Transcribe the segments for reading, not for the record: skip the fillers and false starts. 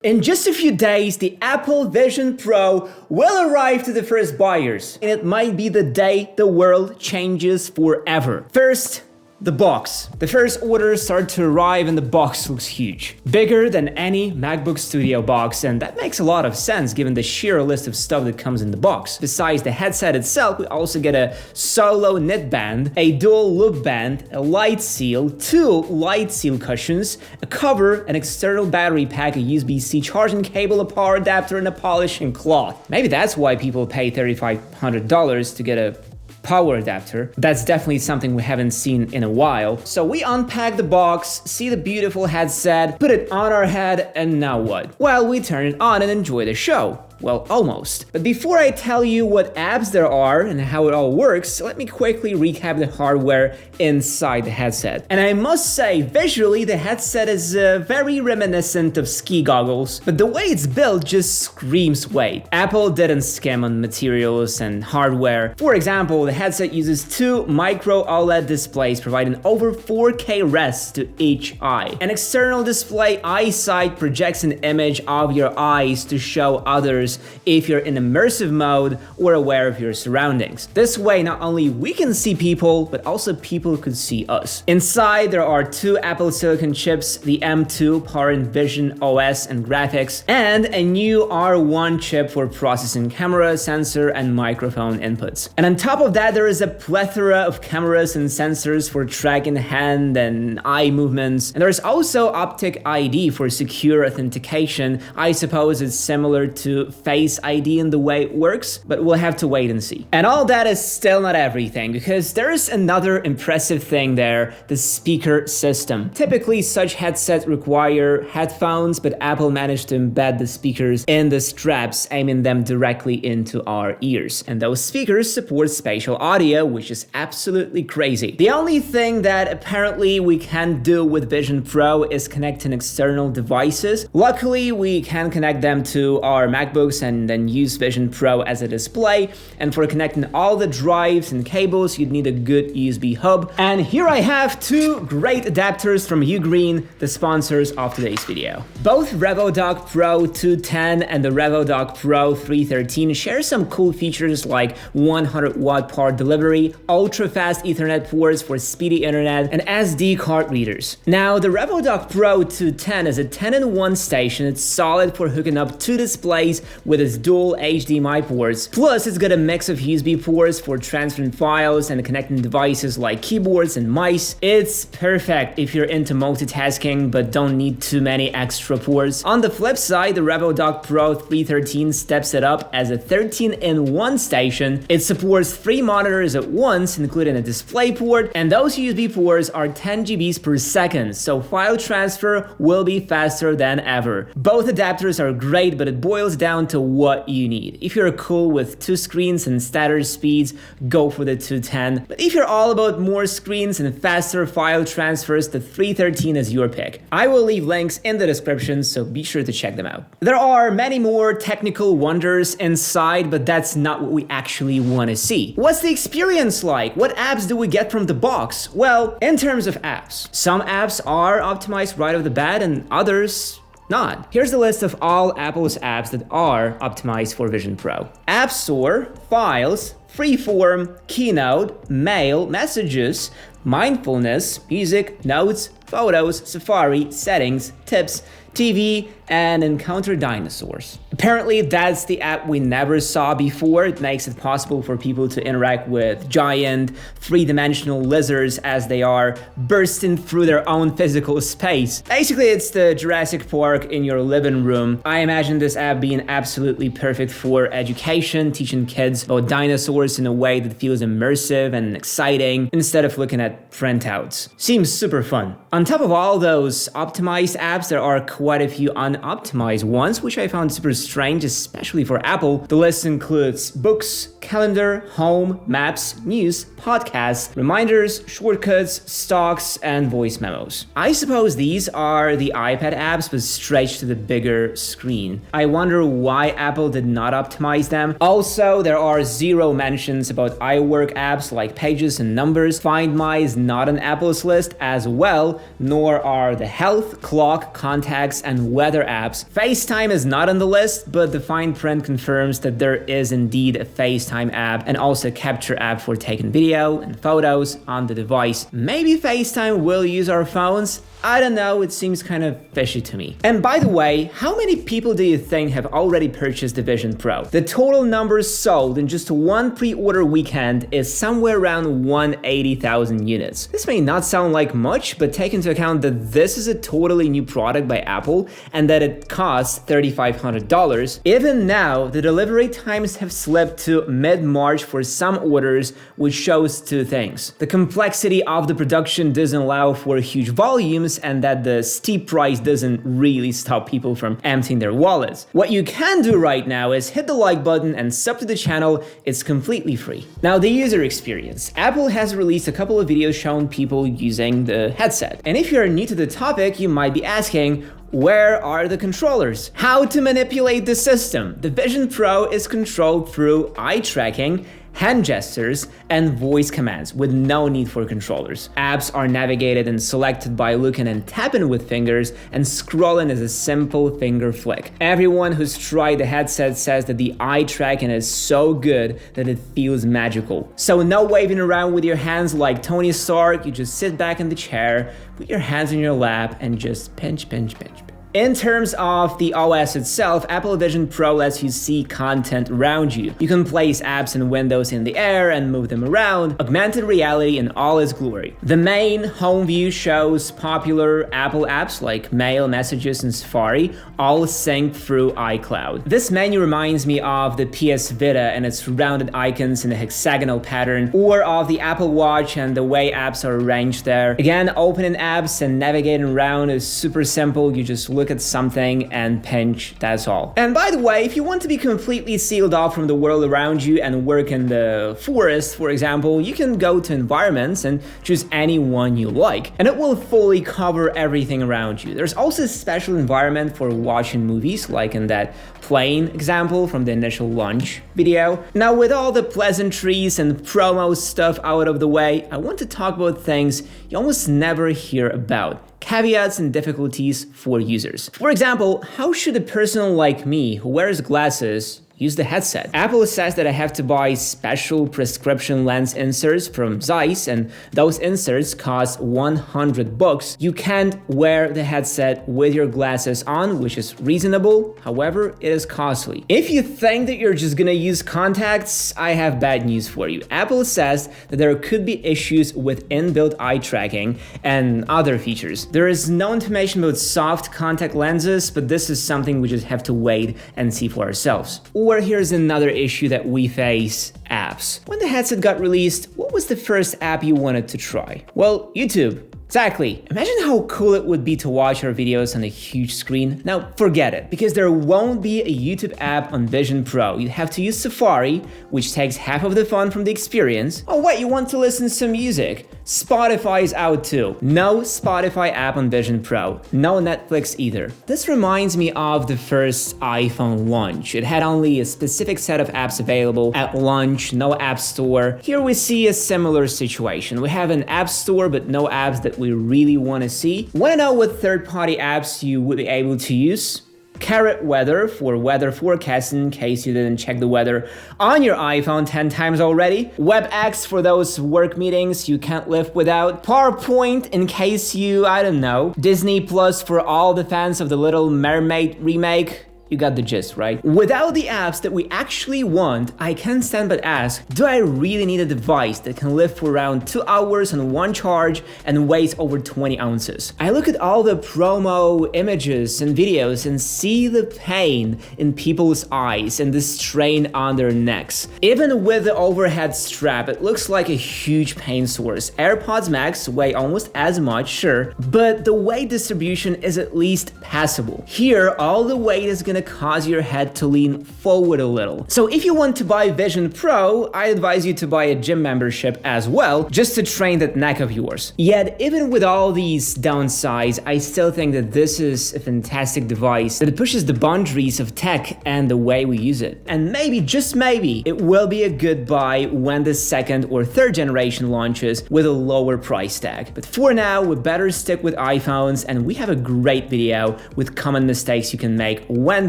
In just a few days, the Apple Vision Pro will arrive to the first buyers, and it might be the day the world changes forever. First, the box. The first orders start to arrive and the box looks huge. Bigger than any MacBook Studio box, and that makes a lot of sense given the sheer list of stuff that comes in the box. Besides the headset itself, we also get a solo knit band, a dual loop band, a light seal, 2 light seal cushions, a cover, an external battery pack, a USB-C charging cable, a power adapter, and a polishing cloth. Maybe that's why people pay $3,500 to get a power adapter. That's definitely something we haven't seen in a while. So we unpack the box, see the beautiful headset, put it on our head, and now what? Well, we turn it on and enjoy the show. Well, almost. But before I tell you what apps there are and how it all works, let me quickly recap the hardware inside the headset. And I must say, visually, the headset is very reminiscent of ski goggles, but the way it's built just screams weight. Apple didn't skim on materials and hardware. For example, the headset uses 2 micro OLED displays providing over 4K res to each eye. An external display eyesight projects an image of your eyes to show others if you're in immersive mode or aware of your surroundings. This way, not only we can see people, but also people could see us. Inside, there are 2 Apple Silicon chips, the M2 powering Vision OS and graphics, and a new R1 chip for processing camera, sensor, and microphone inputs. And on top of that, there is a plethora of cameras and sensors for tracking hand and eye movements. And there's also Optic ID for secure authentication. I suppose it's similar to Face ID in the way it works, but we'll have to wait and see. And all that is still not everything, because there is another impressive thing there, the speaker system. Typically, such headsets require headphones, but Apple managed to embed the speakers in the straps, aiming them directly into our ears. And those speakers support spatial audio, which is absolutely crazy. The only thing that apparently we can do with Vision Pro is connect an external devices. Luckily, we can connect them to our MacBooks and then use Vision Pro as a display. And for connecting all the drives and cables, you'd need a good USB hub. And here I have 2 great adapters from Ugreen, the sponsors of today's video. Both RevoDock Pro 210 and the RevoDock Pro 313 share some cool features like 100-watt power delivery, ultra-fast Ethernet ports for speedy internet, and SD card readers. Now, the RevoDock Pro 210 is a 10-in-1 station. It's solid for hooking up 2 displays with its dual HDMI ports. Plus, it's got a mix of USB ports for transferring files and connecting devices like keyboards and mice. It's perfect if you're into multitasking but don't need too many extra ports. On the flip side, the RevoDock Pro 313 steps it up as a 13-in-1 station. It supports 3 monitors at once, including a display port, and those USB ports are 10 GB per second, so file transfer will be faster than ever. Both adapters are great, but it boils down to what you need. If you're cool with 2 screens and stutter speeds, go for the 210. But if you're all about more screens and faster file transfers, the 313 is your pick. I will leave links in the description, so be sure to check them out. There are many more technical wonders inside, but that's not what we actually want to see. What's the experience like? What apps do we get from the box? Well, in terms of apps, some apps are optimized right off the bat and others not. Here's the list of all Apple's apps that are optimized for Vision Pro. App Store, Files, Freeform, Keynote, Mail, Messages, Mindfulness, Music, Notes, Photos, Safari, Settings, Tips, TV, and Encounter Dinosaurs. Apparently, that's the app we never saw before. It makes it possible for people to interact with giant, 3-dimensional lizards as they are bursting through their own physical space. Basically, it's the Jurassic Park in your living room. I imagine this app being absolutely perfect for education, teaching kids about dinosaurs in a way that feels immersive and exciting instead of looking at printouts. Seems super fun. On top of all those optimized apps, there are quite a few unoptimized ones, which I found super strange, especially for Apple. The list includes Books, Calendar, Home, Maps, News, Podcasts, Reminders, Shortcuts, Stocks, and Voice Memos. I suppose these are the iPad apps, but stretched to the bigger screen. I wonder why Apple did not optimize them. Also, there are 0 mentions about iWork apps like Pages and Numbers. Find My is not on Apple's list as well, nor are the Health, Clock, Contacts, contacts, and weather apps. FaceTime is not on the list, but the fine print confirms that there is indeed a FaceTime app and also a capture app for taking video and photos on the device. Maybe FaceTime will use our phones? I don't know, it seems kind of fishy to me. And by the way, how many people do you think have already purchased the Vision Pro? The total numbers sold in just one pre-order weekend is somewhere around 180,000 units. This may not sound like much, but take into account that this is a totally new product by Apple and that it costs $3,500. Even now, the delivery times have slipped to mid-March for some orders, which shows two things. The complexity of the production doesn't allow for huge volumes, and that the steep price doesn't really stop people from emptying their wallets. What you can do right now is hit the like button and sub to the channel. It's completely free. Now, the user experience. Apple has released a couple of videos showing people using the headset. And if you're new to the topic, you might be asking, where are the controllers? How to manipulate the system? The Vision Pro is controlled through eye tracking, hand gestures, and voice commands with no need for controllers. Apps are navigated and selected by looking and tapping with fingers, and scrolling is a simple finger flick. Everyone who's tried the headset says that the eye tracking is so good that it feels magical. So no waving around with your hands like Tony Stark, you just sit back in the chair, put your hands in your lap, and just pinch, pinch, pinch. In terms of the OS itself, Apple Vision Pro lets you see content around you. You can place apps and windows in the air and move them around, augmented reality in all its glory. The main home view shows popular Apple apps like Mail, Messages, and Safari, all synced through iCloud. This menu reminds me of the PS Vita and its rounded icons in a hexagonal pattern, or of the Apple Watch and the way apps are arranged there. Again, opening apps and navigating around is super simple. You just look at something and pinch, that's all. And by the way, if you want to be completely sealed off from the world around you and work in the forest, for example, you can go to environments and choose any one you like, and it will fully cover everything around you. There's also a special environment for watching movies, like in that plane example from the initial launch video. Now, with all the pleasantries and promo stuff out of the way, I want to talk about things you almost never hear about. Caveats and difficulties for users. For example, how should a person like me who wears glasses use the headset? Apple says that I have to buy special prescription lens inserts from Zeiss, and those inserts cost $100. You can't wear the headset with your glasses on, which is reasonable. However, it is costly. If you think that you're just gonna use contacts, I have bad news for you. Apple says that there could be issues with inbuilt eye tracking and other features. There is no information about soft contact lenses, but this is something we just have to wait and see for ourselves. Or here's another issue that we face, apps. When the headset got released, what was the first app you wanted to try? Well, YouTube. Exactly. Imagine how cool it would be to watch our videos on a huge screen. Now, forget it, because there won't be a YouTube app on Vision Pro. You'd have to use Safari, which takes half of the fun from the experience. Oh wait, you want to listen to some music? Spotify is out too. No Spotify app on Vision Pro. No Netflix either. This reminds me of the first iPhone launch. It had only a specific set of apps available at launch, no app store. Here we see a similar situation. We have an app store, but no apps that we really want to see. Want to know what third-party apps you would be able to use? Carrot Weather for weather forecasting in case you didn't check the weather on your iPhone 10 times already. WebEx for those work meetings you can't live without. PowerPoint in case you, I don't know. Disney Plus for all the fans of the Little Mermaid remake. You got the gist, right? Without the apps that we actually want, I can't stand but ask, do I really need a device that can live for around 2 hours on one charge and weighs over 20 ounces? I look at all the promo images and videos and see the pain in people's eyes and the strain on their necks. Even with the overhead strap, it looks like a huge pain source. AirPods Max weigh almost as much, sure, but the weight distribution is at least passable. Here, all the weight is gonna gonna cause your head to lean forward a little. So if you want to buy Vision Pro, I advise you to buy a gym membership as well, just to train that neck of yours. Yet, even with all these downsides, I still think that this is a fantastic device that pushes the boundaries of tech and the way we use it. And maybe, just maybe, it will be a good buy when the second or third generation launches with a lower price tag. But for now, we better stick with iPhones, and we have a great video with common mistakes you can make when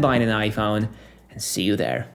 buying an iPhone, and see you there.